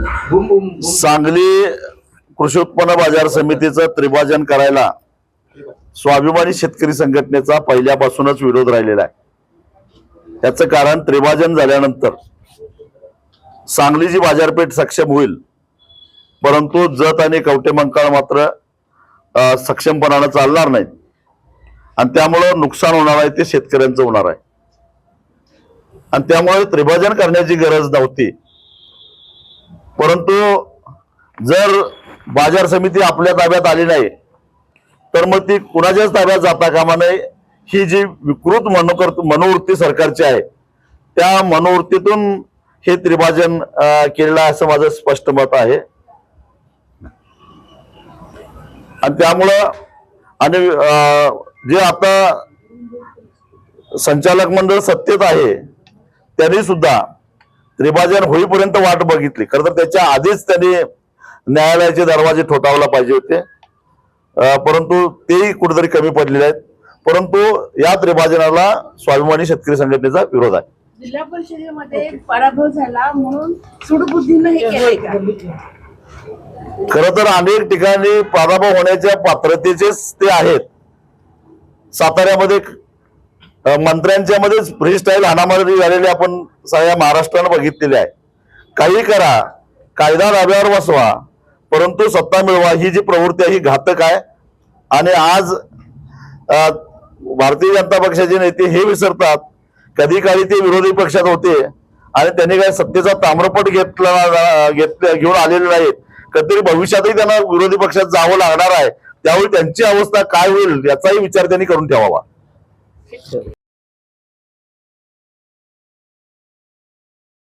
सांगली कृषी उत्पन्न बाजार समितीचं त्रिभाजन करायला स्वाभिमानी शेतकरी संघटनेचा पहिल्यापासूनच विरोध राहिलेला आहे। याचं कारण त्रिभाजन झाल्यानंतर सांगलीची बाजारपेठ सक्षम होईल, परंतु जत आणि कवठेमंकाळ मात्र सक्षमपणाने चालणार नाहीत आणि त्यामुळे नुकसान होणार आहे ते शेतकऱ्यांचं होणार आहे आणि त्यामुळे त्रिभाजन करण्याची गरज नव्हती। परंतु जर बाजार समिती आपल्या ताब्यात आली नाही तर मग ती कुणाच्याच ताब्यात जाता कामा नये। ही जी विकृत मनोवृत्ती सरकारची आहे त्या मनोवृत्तीतून हे त्रिभाजन केलेलं आहे असं माझं स्पष्ट मत आहे। आणि त्यामुळं आणि जे आता संचालक मंडळ सत्तेत आहे त्यांनी सुद्धा त्रिभाजन होईपर्यंत वाट बघितली। खरं तर त्याच्या आधीच त्यांनी न्यायालयाचे दरवाजे ठोठावला पाहिजे होते, परंतु तेही कुठेतरी कमी पडलेले आहेत। परंतु या त्रिभाजनाला स्वाभिमानी शेतकरी संघटनेचा विरोध आहे। जिल्हा परिषदेमध्ये पराभव झाला म्हणून सूडबुद्धीनं हे केलंय का? खरं तर अनेक ठिकाणी पराभव होण्याच्या पात्रतेचेच ते आहेत। साताऱ्यामध्ये मंत्र्यांच्या मध्येच फ्रीस्टाईल हाणामारी झालेली आपण सगळ्या महाराष्ट्रानं बघितलेली आहे। काही करा, कायदा धाब्यावर बसवा, परंतु सत्ता मिळवा ही जी प्रवृत्ती आहे ही घातक आहे। आणि आज भारतीय जनता पक्षाचे नेते हे विसरतात, कधी काळी ते विरोधी पक्षात होते आणि त्यांनी काही सत्तेचा ताम्रपट घेऊन आलेले नाहीत। कधीतरी भविष्यातही त्यांना विरोधी पक्षात जावं लागणार आहे, त्यावेळी त्यांची अवस्था काय होईल याचाही विचार त्यांनी करून ठेवावा।